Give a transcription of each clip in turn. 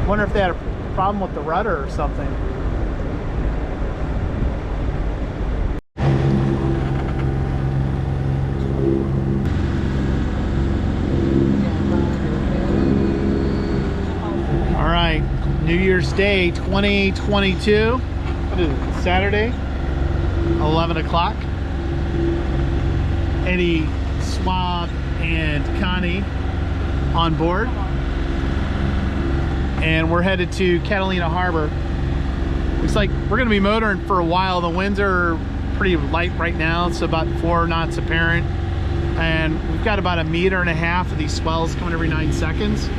Wonder if they had a problem with the rudder or something. All right, New Year's Day 2022. What is it, Saturday? 11 o'clock. Eddie, Swab, and Connie on board. And we're headed to Catalina Harbor. Looks like we're gonna be motoring for a while. The winds are pretty light right now. It's about 4 knots apparent. And we've got about 1.5 meters of these swells coming every 9 seconds.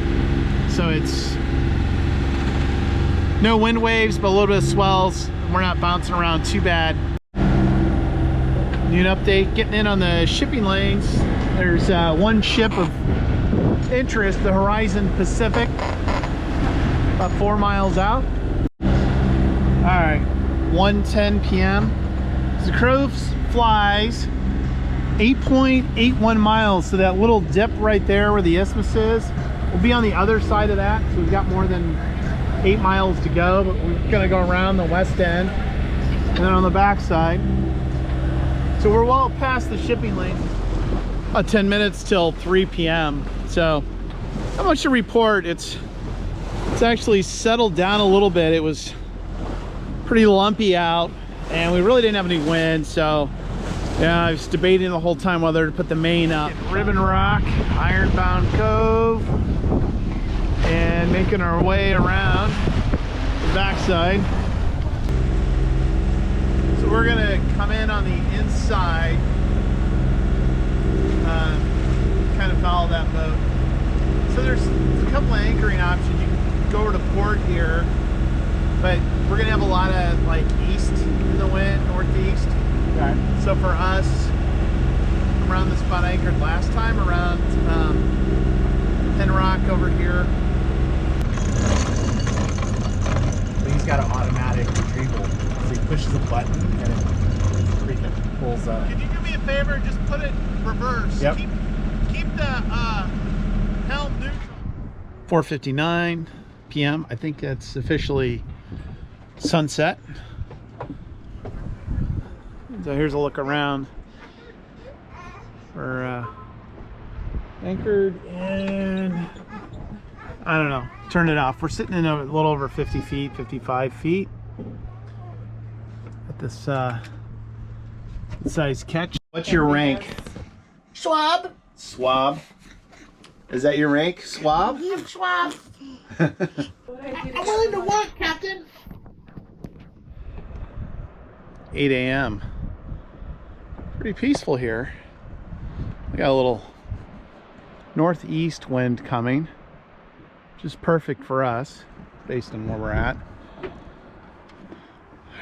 So it's no wind waves, but a little bit of swells. We're not bouncing around too bad. New update, getting in on the shipping lanes. There's one ship of interest, the Horizon Pacific, about 4 miles out. All right, 1:10 p.m. The crow flies 8.81 miles to that little dip right there where the isthmus is. We'll be on the other side of that, so we've got more than 8 miles to go, but we're gonna go around the west end and then on the back side. So we're well past the shipping lane. 10 minutes till 3 p.m. So not much to report. It's actually settled down a little bit. It was pretty lumpy out and we really didn't have any wind. So yeah, I was debating the whole time whether to put the main up. Ribbon Rock, Ironbound Cove, and making our way around the backside. So we're gonna come in on the inside, kind of follow that boat. So there's a couple of anchoring options. You can go over to port here, but we're gonna have a lot of like east in the wind, northeast. Okay. So for us, around the spot I anchored last time, around Pen Rock over here. He's got an automatic retrieval. So he pushes a button and it freaking pulls up. Could you do me a favor and just put it reverse? Yep. Keep the helm neutral. 4:59 p.m. I think that's officially sunset. So here's a look around. We're anchored in, I don't know, turn it off. We're sitting in a little over 50 feet, 55 feet at this size catch. What's your rank? Swab. Swab. Is that your rank, Swab? I'm Swab. I'm willing to work, Captain. 8 a.m. Pretty peaceful here. We got a little northeast wind coming, which is perfect for us based on where we're at.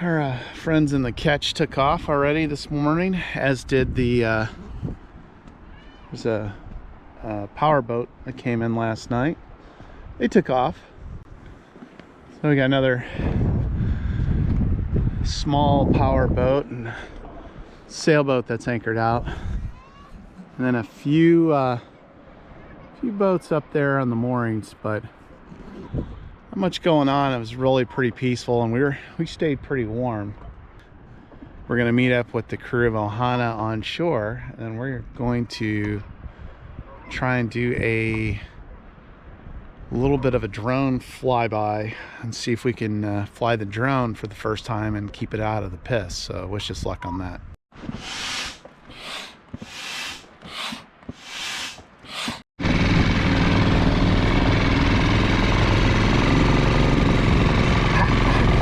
Our friends in the catch took off already this morning, as did the there's a power boat that came in last night. They took off. So we got another small power boat and sailboat that's anchored out, and then a few boats up there on the moorings, but not much going on. It was really pretty peaceful, and we stayed pretty warm. We're going to meet up with the crew of Ohana on shore, and we're going to try and do a little bit of a drone flyby and see if we can fly the drone for the first time and keep it out of the piss. So wish us luck on that.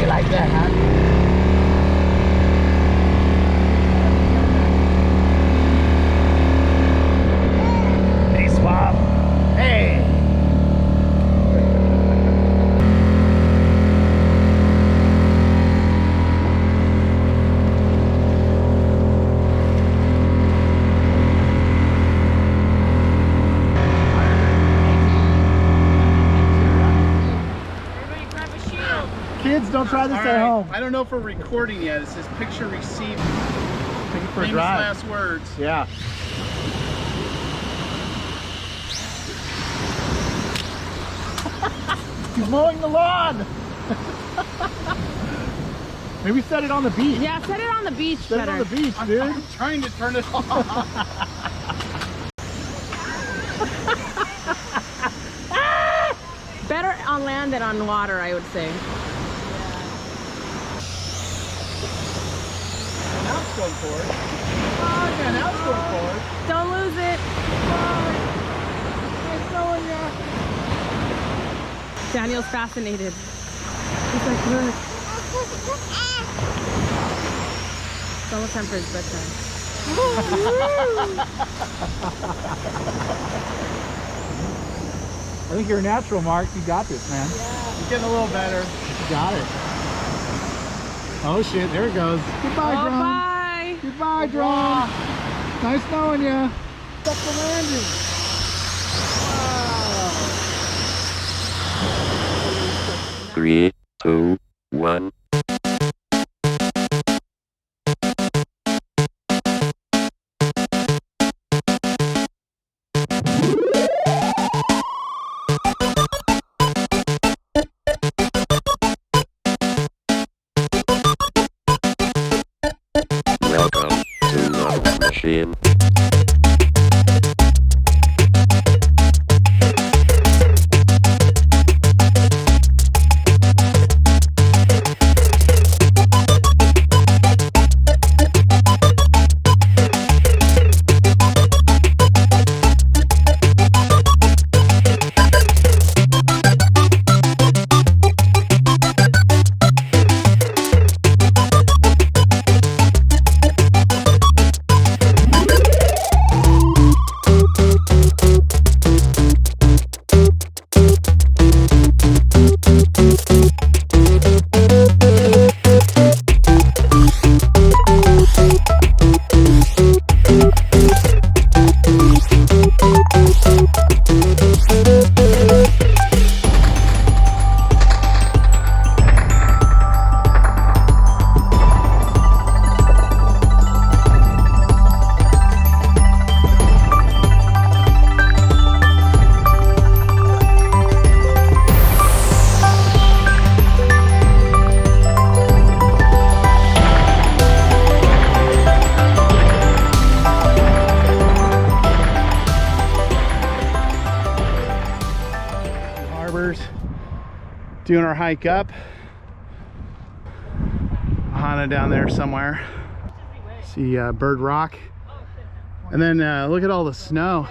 You like that, huh? Hey, Swab. Hey. Kids, don't try this at home. I don't know if we're recording yet. It says picture received. Take it for a Famous drive. last words. Yeah. He's mowing the lawn. Maybe set it on the beach. Yeah, set it on the beach. Set it on the beach, dude. I'm trying to turn it off. Better on land than on water, I would say. Now it's going forward. Oh, yeah, now it's going forward. Don't lose it. Nice knowing ya. Daniel's fascinated. He's like, look. It's almost time for his bedtime. I think you're a natural, Mark. You got this, man. Yeah. You're getting a little better. You got it. Oh shit, there it goes. Goodbye, Oh, drone. bye. Goodbye, drone. Nice knowing ya. Stop the landing. Wow. 3, 2, 1. Welcome to Love Machine. Doing our hike up. Ohana down there somewhere. See Bird Rock. And then look at all the snow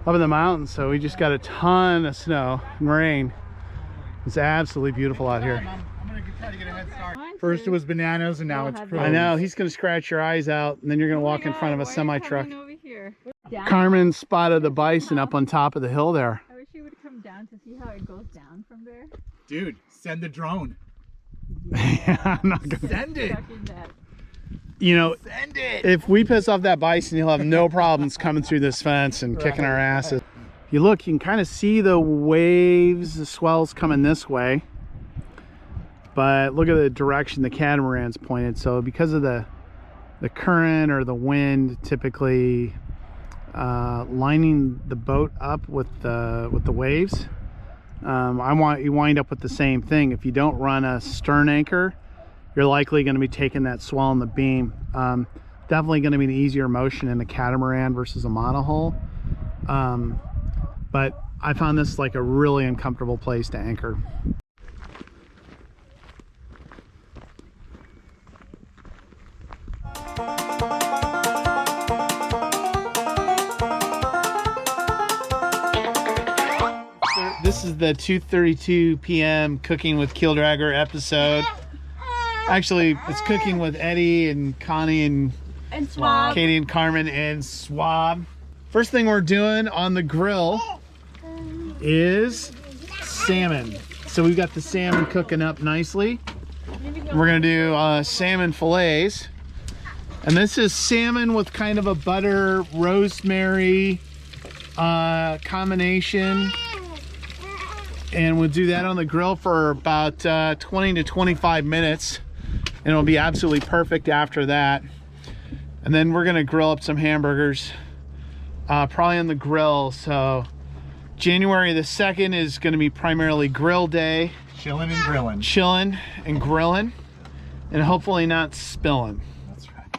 up in the mountains. So we just got a ton of snow and rain. It's absolutely beautiful out here. I'm gonna try to get a head start. First it was bananas and now it's have crows. those. I know, he's gonna scratch your eyes out and then you're gonna walk in front of a Why are you semi-truck. coming over here? Carmen spotted the bison up on top of the hill there. I wish you would come down to see how it goes down from there. Dude, send the drone. Yeah, I'm not gonna. Send it. Stuck in that. You know, Send it. if we piss off that bison, he'll have no problems coming through this fence and kicking our asses. You look, you can kind of see the waves, the swells coming this way. But look at the direction the catamaran's pointed. So because of the current or the wind, typically lining the boat up with the waves, you wind up with the same thing. If you don't run a stern anchor, you're likely going to be taking that swell in the beam. Definitely going to be an easier motion in a catamaran versus a monohull. But I found this like a really uncomfortable place to anchor. This is the 2:32 p.m. Cooking with Keeldragger episode. Actually, it's cooking with Eddie and Connie and Swab. Katie and Carmen and Swab. First thing we're doing on the grill is salmon. So we've got the salmon cooking up nicely. We're gonna do salmon fillets. And this is salmon with kind of a butter rosemary combination. And we'll do that on the grill for about 20 to 25 minutes. And it'll be absolutely perfect after that. And then we're gonna grill up some hamburgers, probably on the grill. So January the 2nd is going to be primarily grill day. Chilling and grilling. Chilling and grilling. And hopefully not spilling. That's right.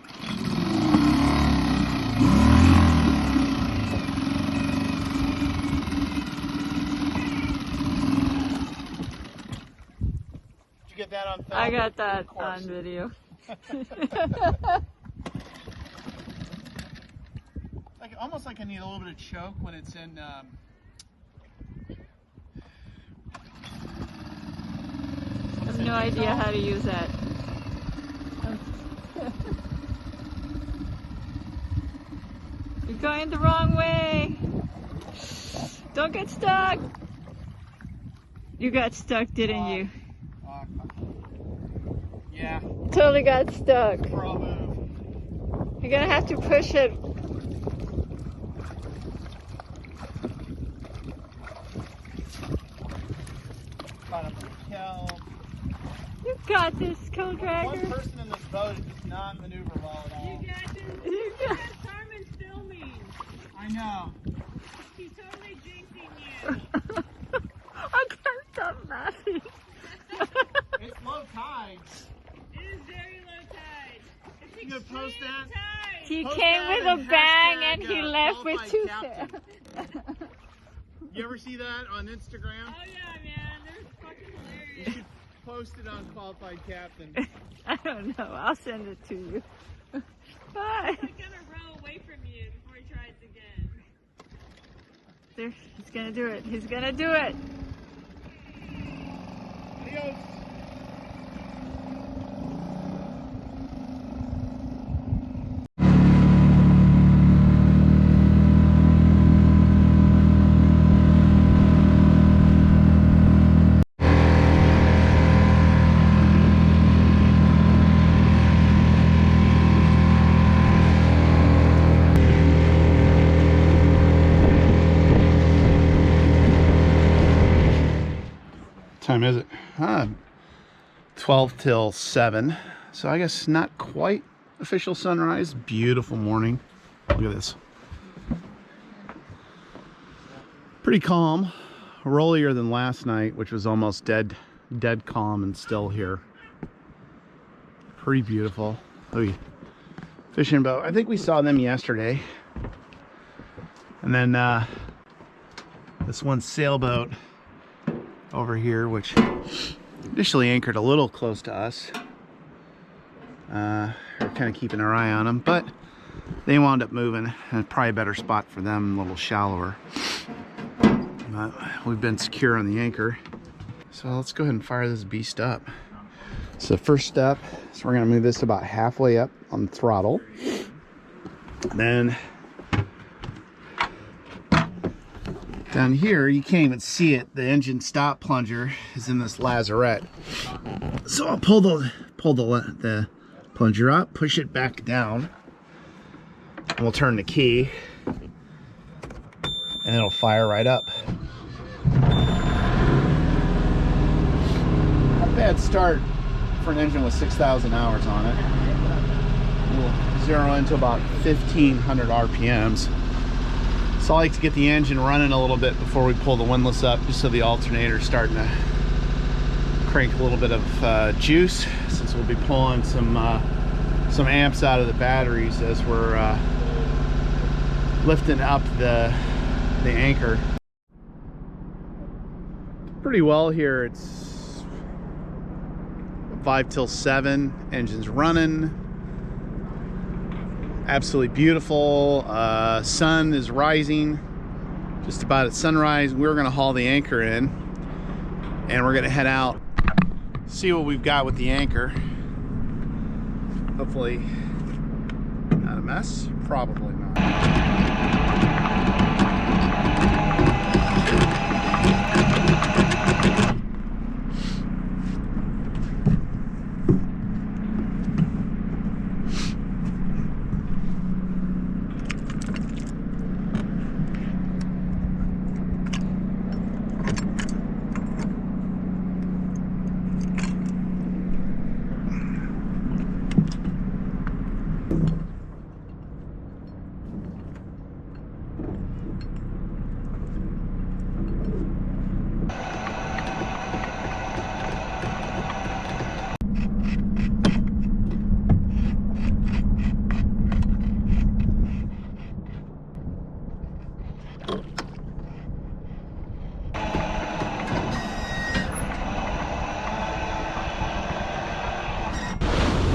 Did you get that on film? I got that on video. Like almost like I need a little bit of choke when it's in. I have no idea how to use that. You're going the wrong way. Don't get stuck. You got stuck, didn't you? Yeah. Totally got stuck. Pro move. You're gonna have to push it. Caught up with Kel. You got this, One Keeldragger. person in this boat does not maneuver well at all. You got Carmen's filming. I know. She's totally jinxing you. I can't stop laughing. It's low tide. It is very low tide. It's You gonna post extreme that? tide. He Post came that with a and bang hashtag, and he left with qualified 2 captain. You ever see that on Instagram? Oh yeah, man. They're fucking hilarious. You should post it on Qualified Captain. I don't know. I'll send it to you. Bye. He's gonna row away from you before he tries again. There, he's gonna do it. He's gonna do it. Adios. Time is it? 12 till 7. So I guess not quite official sunrise. Beautiful morning. Look at this. Pretty calm. Rollier than last night, which was almost dead calm and still here. Pretty beautiful. Look, fishing boat. I think we saw them yesterday. And then this one sailboat over here, which initially anchored a little close to us. We're kind of keeping our eye on them, but they wound up moving, and probably a better spot for them, a little shallower. But we've been secure on the anchor, so let's go ahead and fire this beast up. So the first step is we're going to move this about halfway up on the throttle. Then down here, you can't even see it. The engine stop plunger is in this lazarette. So I'll pull the plunger up, push it back down, and we'll turn the key, and it'll fire right up. Not a bad start for an engine with 6,000 hours on it. We'll zero into about 1,500 RPMs. So I like to get the engine running a little bit before we pull the windlass up, just so the alternator's starting to crank a little bit of juice, since we'll be pulling some amps out of the batteries as we're lifting up the anchor. Pretty well here. It's 5 till 7. Engine's running. Absolutely beautiful. Sun is rising just about at sunrise. We're going to haul the anchor in, and we're going to head out, see what we've got with the anchor. Hopefully not a mess. Probably not.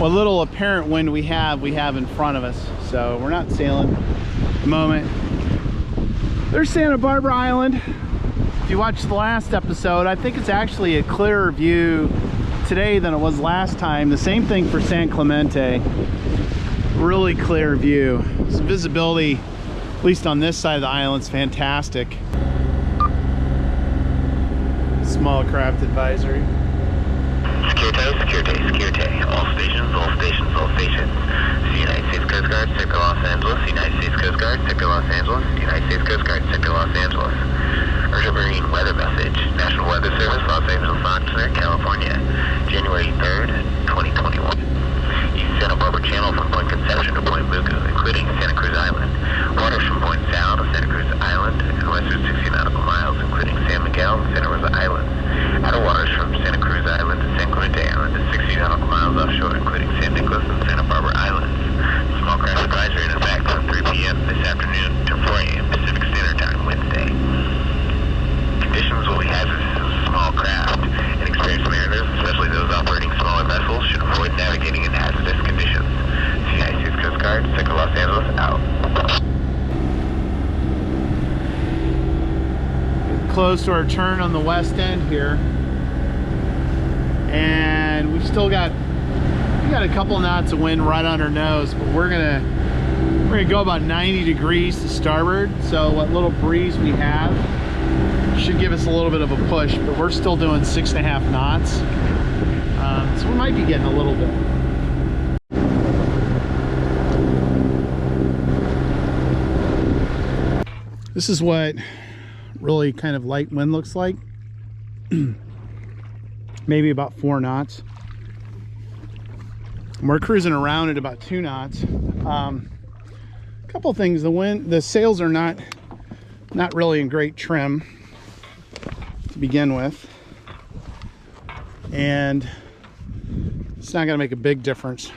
what little apparent wind we have in front of us. So we're not sailing at the moment. There's Santa Barbara Island. If you watched the last episode, I think it's actually a clearer view today than it was last time. The same thing for San Clemente. Really clear view. Some visibility, at least on this side of the island, is fantastic. Small craft advisory. Security. All stations. United States Coast Guard, Sector Los Angeles. United States Coast Guard, Sector Los Angeles. United States Coast Guard, Sector Los Angeles. Urgent marine weather message. National Weather Service, Los Angeles, Oxnard, California. January 3rd, 2021. East Santa Barbara Channel from Point Conception to Point Mugu, including Santa Cruz Island. Waters from Point Sal to Santa Cruz Island and westward 60 nautical miles, including San Miguel and Santa Rosa Islands. Outer waters from Santa Cruz Island to San Clemente Island is 60 nautical miles offshore, including San Nicolas and Santa Barbara Islands. Small craft advisory in effect from 3 p.m. this afternoon to 4 a.m. Pacific Standard Time Wednesday. Conditions will be hazardous to small craft, and experienced mariners, especially those operating smaller vessels, should avoid navigating in hazardous conditions. United States Coast Guard, Sector Los Angeles, out. Close to our turn on the west end here, and we've still got a couple knots of wind right on our nose, but we're gonna go about 90 degrees to starboard, so what little breeze we have should give us a little bit of a push, but we're still doing 6.5 knots, so we might be getting a little bit. This is what really kind of light wind looks like. Maybe about 4 knots. We're cruising around at about 2 knots. Couple things: the sails are not really in great trim to begin with, and it's not going to make a big difference.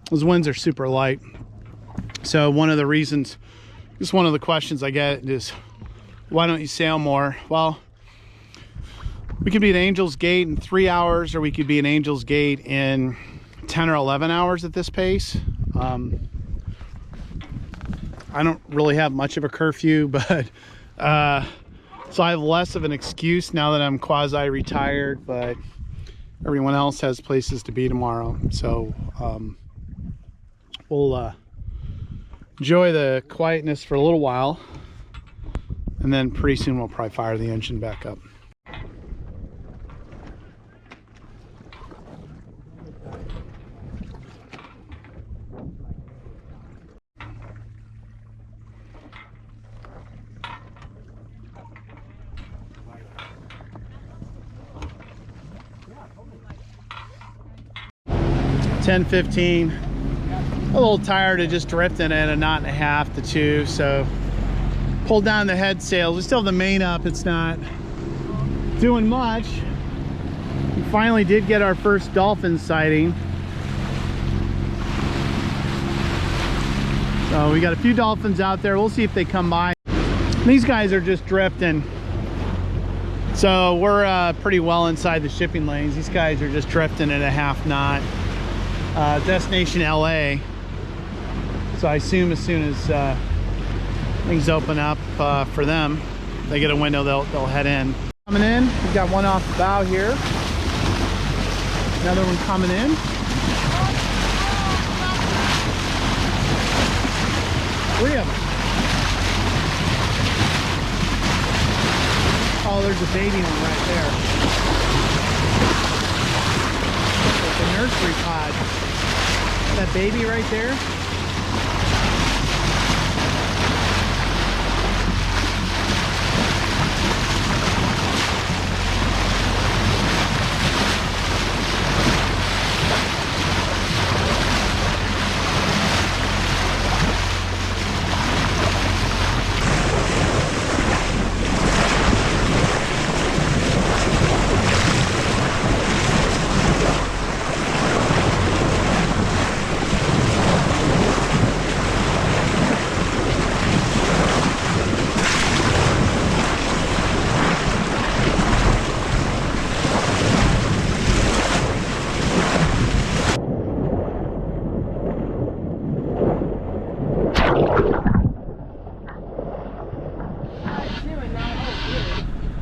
Those winds are super light. So one of the reasons, just one of the questions I get is, why don't you sail more? Well, we could be at Angel's Gate in 3 hours, or we could be at Angel's Gate in 10 or 11 hours at this pace. I don't really have much of a curfew, but so I have less of an excuse now that I'm quasi-retired, but everyone else has places to be tomorrow. So we'll enjoy the quietness for a little while, and then pretty soon we'll probably fire the engine back up. $10:15. A little tired of just drifting at 1.5 to 2, so pulled down the head sails. We still have the main up. It's not doing much. We finally did get our first dolphin sighting. So we got a few dolphins out there. We'll see if they come by. These guys are just drifting. So we're pretty well inside the shipping lanes. These guys are just drifting at 1/2 knot. Destination LA. So I assume as soon as things open up for them, they get a window, they'll head in. Coming in, we've got one off the bow here. Another one coming in. Three of them. Oh, there's a baby one right there. It's a nursery pod. That baby right there.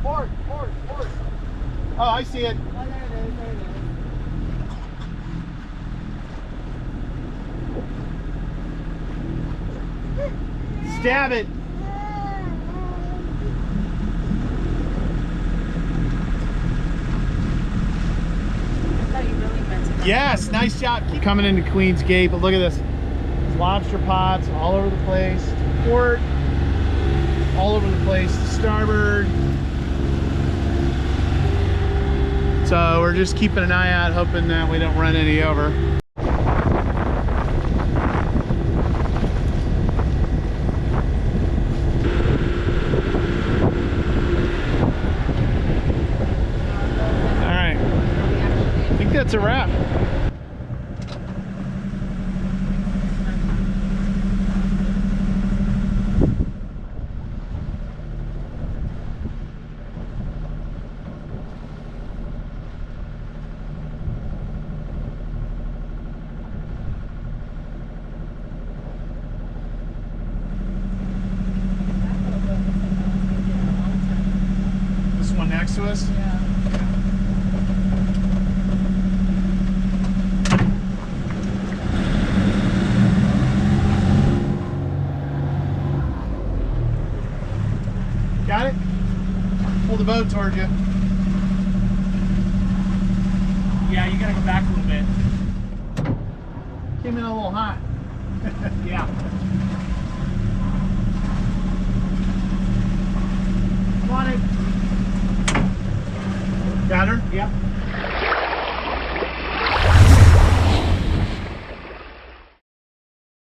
Port. Oh, I see it. Oh, there it is. Stab it. I thought you really meant to. Yes, nice job. Keep coming into Queen's Gate, but look at this. There's lobster pots all over the place. Port, all over the place. Starboard. So we're just keeping an eye out, hoping that we don't run any over. All right, I think that's a wrap. This one next to us? Got it? Pull the boat towards you. Yeah, you gotta go back a little bit. Came in a little hot. Yeah. Want it? Got her? Yep.